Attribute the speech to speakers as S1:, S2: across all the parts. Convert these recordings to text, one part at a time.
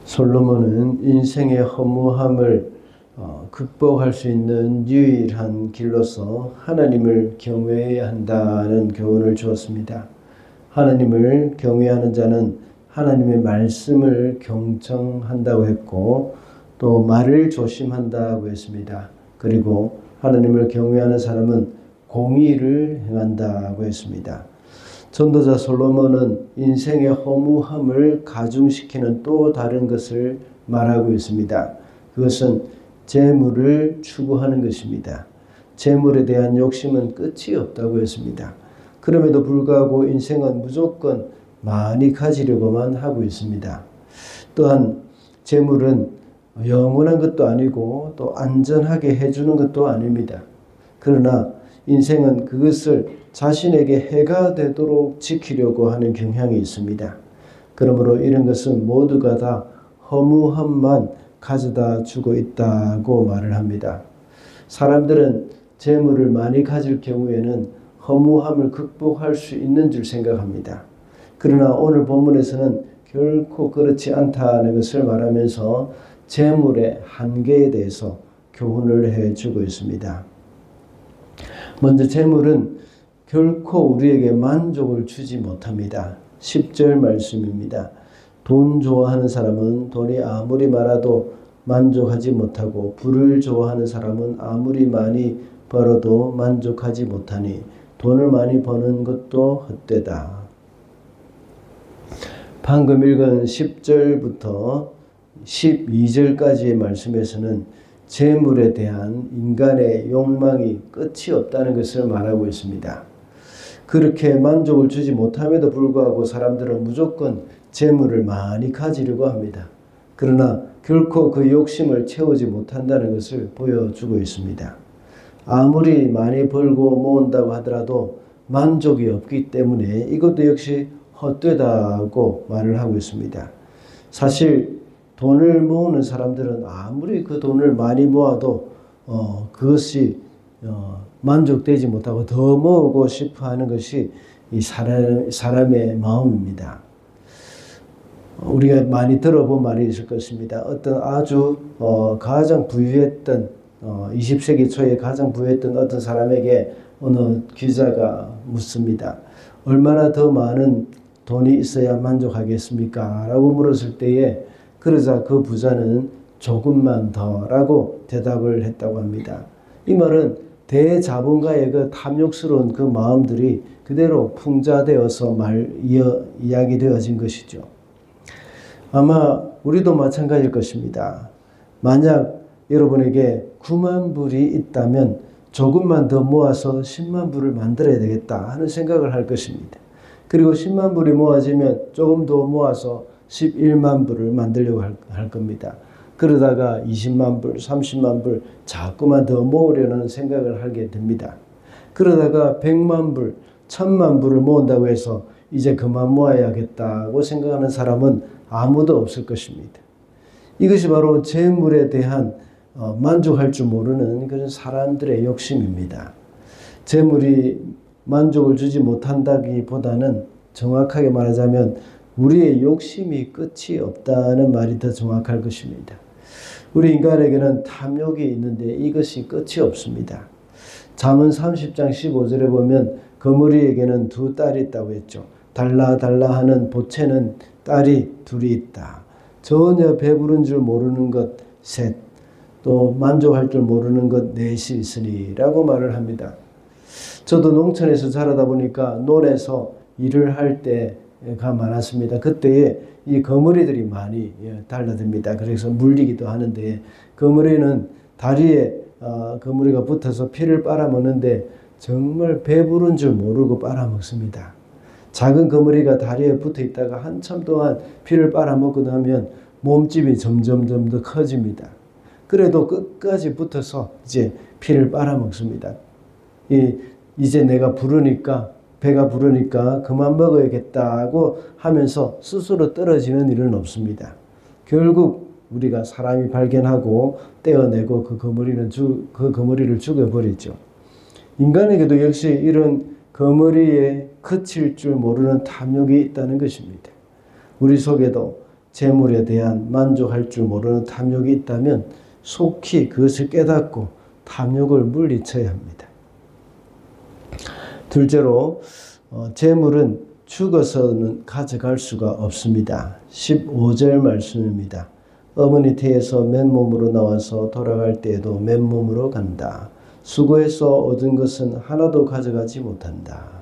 S1: 솔로몬은 인생의 허무함을 극복할 수 있는 유일한 길로서 하나님을 경외해야 한다는 교훈을 주었습니다. 하나님을 경외하는 자는 하나님의 말씀을 경청한다고 했고 또 말을 조심한다고 했습니다. 그리고 하나님을 경외하는 사람은 공의를 행한다고 했습니다. 전도자 솔로몬은 인생의 허무함을 가중시키는 또 다른 것을 말하고 있습니다. 그것은 재물을 추구하는 것입니다. 재물에 대한 욕심은 끝이 없다고 했습니다. 그럼에도 불구하고 인생은 무조건 많이 가지려고만 하고 있습니다. 또한 재물은 영원한 것도 아니고 또 안전하게 해주는 것도 아닙니다. 그러나 인생은 그것을 자신에게 해가 되도록 지키려고 하는 경향이 있습니다. 그러므로 이런 것은 모두가 다 허무함만 가져다 주고 있다고 말을 합니다. 사람들은 재물을 많이 가질 경우에는 허무함을 극복할 수 있는 줄 생각합니다. 그러나 오늘 본문에서는 결코 그렇지 않다는 것을 말하면서 재물의 한계에 대해서 교훈을 해주고 있습니다. 먼저 재물은 결코 우리에게 만족을 주지 못합니다. 10절 말씀입니다. 돈 좋아하는 사람은 돈이 아무리 많아도 만족하지 못하고 부를 좋아하는 사람은 아무리 많이 벌어도 만족하지 못하니 돈을 많이 버는 것도 헛되다. 방금 읽은 10절부터 12절까지의 말씀에서는 재물에 대한 인간의 욕망이 끝이 없다는 것을 말하고 있습니다. 그렇게 만족을 주지 못함에도 불구하고 사람들은 무조건 재물을 많이 가지려고 합니다. 그러나 결코 그 욕심을 채우지 못한다는 것을 보여주고 있습니다. 아무리 많이 벌고 모은다고 하더라도 만족이 없기 때문에 이것도 역시 헛되다고 말을 하고 있습니다. 사실 돈을 모으는 사람들은 아무리 그 돈을 많이 모아도 그것이 만족되지 못하고 더 모으고 싶어 하는 것이 이 사람의 마음입니다. 우리가 많이 들어본 말이 있을 것입니다. 어떤 아주 가장 부유했던 20세기 초에 가장 부유했던 어떤 사람에게 어느 기자가 묻습니다. 얼마나 더 많은 돈이 있어야 만족하겠습니까? 라고 물었을 때에 그러자 그 부자는 조금만 더 라고 대답을 했다고 합니다. 이 말은 대자본가의 그 탐욕스러운 그 마음들이 그대로 풍자되어서 이야기되어진 것이죠. 아마 우리도 마찬가지일 것입니다. 만약 여러분에게 9만 불이 있다면 조금만 더 모아서 10만 불을 만들어야 되겠다 하는 생각을 할 것입니다. 그리고 10만 불이 모아지면 조금 더 모아서 11만 불을 만들려고 할 겁니다. 그러다가 20만 불, 30만 불 자꾸만 더 모으려는 생각을 하게 됩니다. 그러다가 100만 불, 1000만 불을 모은다고 해서 이제 그만 모아야겠다고 생각하는 사람은 아무도 없을 것입니다. 이것이 바로 재물에 대한 만족할 줄 모르는 그런 사람들의 욕심입니다. 재물이 만족을 주지 못한다기보다는 정확하게 말하자면 우리의 욕심이 끝이 없다는 말이 더 정확할 것입니다. 우리 인간에게는 탐욕이 있는데 이것이 끝이 없습니다. 잠언 30장 15절에 보면 거머리에게는 두 딸이 있다고 했죠. 달라 하는 보채는 딸이 둘이 있다. 전혀 배부른 줄 모르는 것 셋, 또 만족할 줄 모르는 것 넷이 있으니 라고 말을 합니다. 저도 농촌에서 자라다 보니까 논에서 일을 할 때가 많았습니다. 그때에 이 거머리들이 많이 달라듭니다. 그래서 물리기도 하는데 거머리는 다리에 거머리가 붙어서 피를 빨아먹는데 정말 배부른 줄 모르고 빨아먹습니다. 작은 거머리가 다리에 붙어 있다가 한참 동안 피를 빨아먹고 나면 몸집이 점점 더 커집니다. 그래도 끝까지 붙어서 이제 피를 빨아먹습니다. 이제 내가 부르니까 배가 부르니까 그만 먹어야겠다고 하면서 스스로 떨어지는 일은 없습니다. 결국 우리가 사람이 발견하고 떼어내고 그 거머리를 죽여버리죠. 인간에게도 역시 이런 거머리에 그칠 줄 모르는 탐욕이 있다는 것입니다. 우리 속에도 재물에 대한 만족할 줄 모르는 탐욕이 있다면 속히 그것을 깨닫고 탐욕을 물리쳐야 합니다. 둘째로 재물은 죽어서는 가져갈 수가 없습니다. 15절 말씀입니다. 어머니 태에서 맨몸으로 나와서 돌아갈 때에도 맨몸으로 간다. 수고해서 얻은 것은 하나도 가져가지 못한다.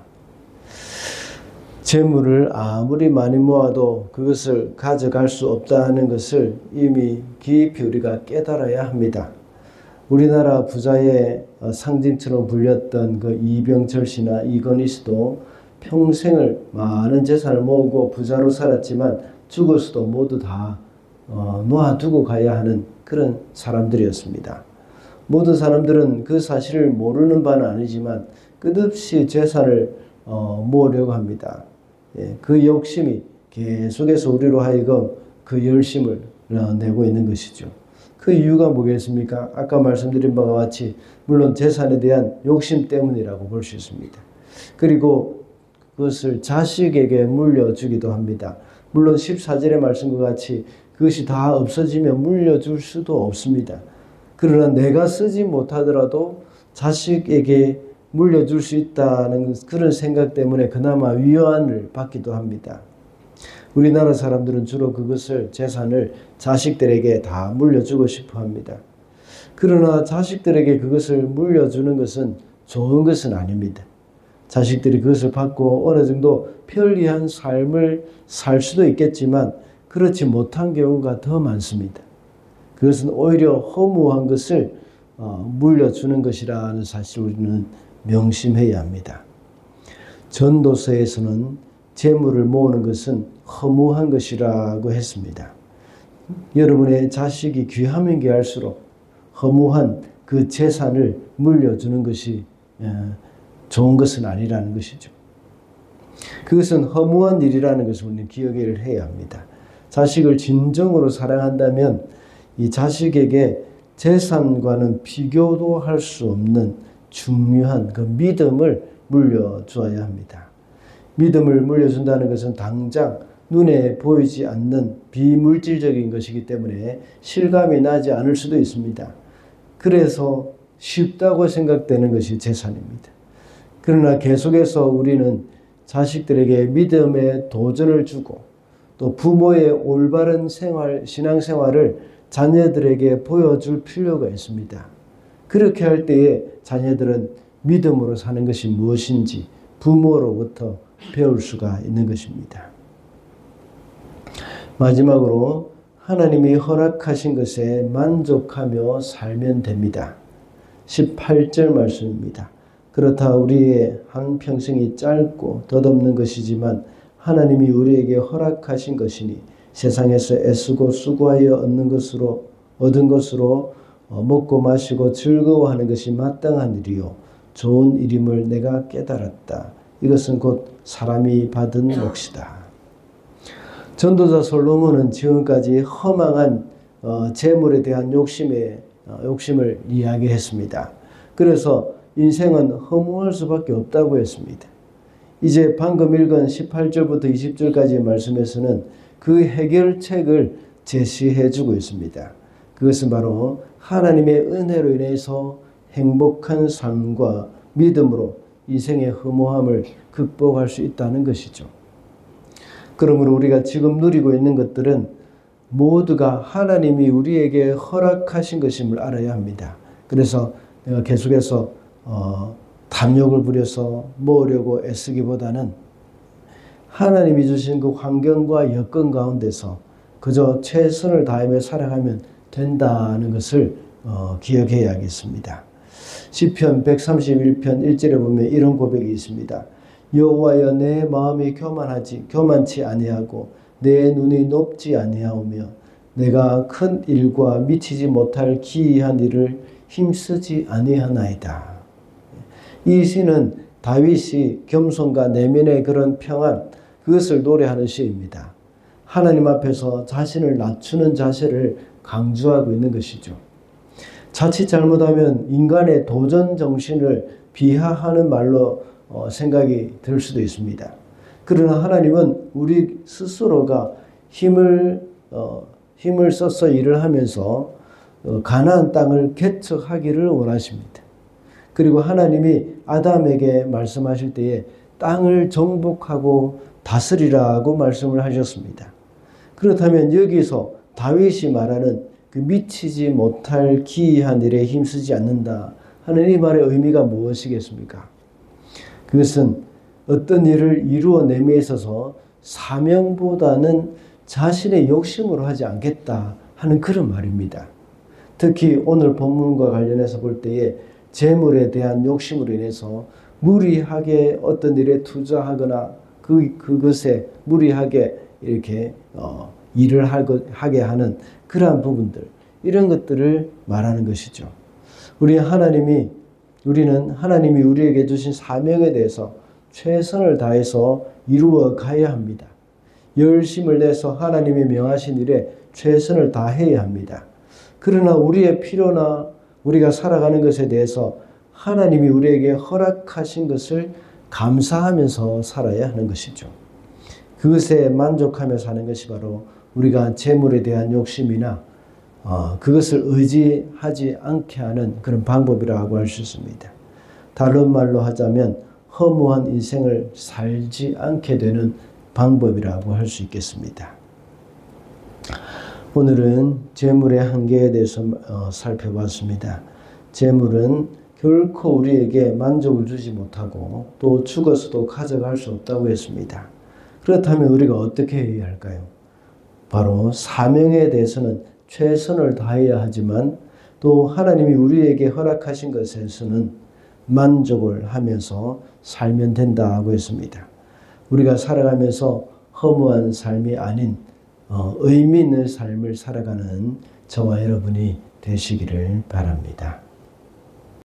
S1: 재물을 아무리 많이 모아도 그것을 가져갈 수 없다는 것을 이미 깊이 우리가 깨달아야 합니다. 우리나라 부자의 상징처럼 불렸던 그 이병철 씨나 이건희 씨도 평생을 많은 재산을 모으고 부자로 살았지만 죽어서도 모두 다 놓아두고 가야 하는 그런 사람들이었습니다. 모든 사람들은 그 사실을 모르는 바는 아니지만 끝없이 재산을 모으려고 합니다. 그 욕심이 계속해서 우리로 하여금 그 열심을 내고 있는 것이죠. 그 이유가 뭐겠습니까? 아까 말씀드린 바와 같이 물론 재산에 대한 욕심 때문이라고 볼 수 있습니다. 그리고 그것을 자식에게 물려주기도 합니다. 물론 14절의 말씀과 같이 그것이 다 없어지면 물려줄 수도 없습니다. 그러나 내가 쓰지 못하더라도 자식에게 물려줄 수 있다는 그런 생각 때문에 그나마 위안을 받기도 합니다. 우리나라 사람들은 주로 그것을 재산을 자식들에게 다 물려주고 싶어 합니다. 그러나 자식들에게 그것을 물려주는 것은 좋은 것은 아닙니다. 자식들이 그것을 받고 어느 정도 편리한 삶을 살 수도 있겠지만 그렇지 못한 경우가 더 많습니다. 그것은 오히려 허무한 것을 물려주는 것이라는 사실을 우리는 명심해야 합니다. 전도서에서는 재물을 모으는 것은 허무한 것이라고 했습니다. 여러분의 자식이 귀하면 귀할수록 허무한 그 재산을 물려주는 것이 좋은 것은 아니라는 것이죠. 그것은 허무한 일이라는 것을 우리는 기억을 해야 합니다. 자식을 진정으로 사랑한다면 이 자식에게 재산과는 비교도 할 수 없는 중요한 그 믿음을 물려주어야 합니다. 믿음을 물려준다는 것은 당장 눈에 보이지 않는 비물질적인 것이기 때문에 실감이 나지 않을 수도 있습니다. 그래서 쉽다고 생각되는 것이 재산입니다. 그러나 계속해서 우리는 자식들에게 믿음의 도전을 주고 또 부모의 올바른 신앙생활을 자녀들에게 보여줄 필요가 있습니다. 그렇게 할 때에 자녀들은 믿음으로 사는 것이 무엇인지 부모로부터 배울 수가 있는 것입니다. 마지막으로 하나님이 허락하신 것에 만족하며 살면 됩니다. 18절 말씀입니다. 그렇다 우리의 한평생이 짧고 덧없는 것이지만 하나님이 우리에게 허락하신 것이니 세상에서 애쓰고 수고하여 얻은 것으로 먹고 마시고 즐거워하는 것이 마땅한 일이요 좋은 일임을 내가 깨달았다. 이것은 곧 사람이 받은 몫이다. 전도자 솔로몬은 지금까지 허망한 재물에 대한 욕심을 이야기했습니다. 그래서 인생은 허무할 수밖에 없다고 했습니다. 이제 방금 읽은 18절부터 20절까지의 말씀에서는 그 해결책을 제시해 주고 있습니다. 그것은 바로 하나님의 은혜로 인해서 행복한 삶과 믿음으로 인생의 허무함을 극복할 수 있다는 것이죠. 그러므로 우리가 지금 누리고 있는 것들은 모두가 하나님이 우리에게 허락하신 것임을 알아야 합니다. 그래서 내가 계속해서 탐욕을 부려서 모으려고 애쓰기보다는 하나님이 주신 그 환경과 여건 가운데서 그저 최선을 다하며 살아가면 된다는 것을 기억해야겠습니다. 시편 131편 1절에 보면 이런 고백이 있습니다. 여호와여 내 마음이 교만치 아니하고 내 눈이 높지 아니하오며 내가 큰 일과 미치지 못할 기이한 일을 힘쓰지 아니하나이다. 이 시는 다윗이 겸손과 내면의 그런 평안 그것을 노래하는 시입니다. 하나님 앞에서 자신을 낮추는 자세를 강조하고 있는 것이죠. 자칫 잘못하면 인간의 도전 정신을 비하하는 말로 생각이 들 수도 있습니다. 그러나 하나님은 우리 스스로가 힘을 힘을 써서 일을 하면서 가나안 땅을 개척하기를 원하십니다. 그리고 하나님이 아담에게 말씀하실 때에 땅을 정복하고 다스리라고 말씀을 하셨습니다. 그렇다면 여기서 다윗이 말하는 그 미치지 못할 기이한 일에 힘쓰지 않는다 하는 이 말의 의미가 무엇이겠습니까? 그것은 어떤 일을 이루어냄에 있어서 사명보다는 자신의 욕심으로 하지 않겠다 하는 그런 말입니다. 특히 오늘 본문과 관련해서 볼 때에 재물에 대한 욕심으로 인해서 무리하게 어떤 일에 투자하거나 그것에 무리하게 이렇게 일을 하게 하는 그러한 부분들, 이런 것들을 말하는 것이죠. 우리는 하나님이 우리에게 주신 사명에 대해서 최선을 다해서 이루어 가야 합니다. 열심을 내서 하나님이 명하신 일에 최선을 다해야 합니다. 그러나 우리의 필요나 우리가 살아가는 것에 대해서 하나님이 우리에게 허락하신 것을 감사하면서 살아야 하는 것이죠. 그것에 만족하며 사는 것이 바로 우리가 재물에 대한 욕심이나 그것을 의지하지 않게 하는 그런 방법이라고 할 수 있습니다. 다른 말로 하자면 허무한 인생을 살지 않게 되는 방법이라고 할 수 있겠습니다. 오늘은 재물의 한계에 대해서 살펴봤습니다. 재물은 결코 우리에게 만족을 주지 못하고 또 죽어서도 가져갈 수 없다고 했습니다. 그렇다면 우리가 어떻게 해야 할까요? 바로 사명에 대해서는 최선을 다해야 하지만 또 하나님이 우리에게 허락하신 것에서는 만족을 하면서 살면 된다고 했습니다. 우리가 살아가면서 허무한 삶이 아닌 의미 있는 삶을 살아가는 저와 여러분이 되시기를 바랍니다.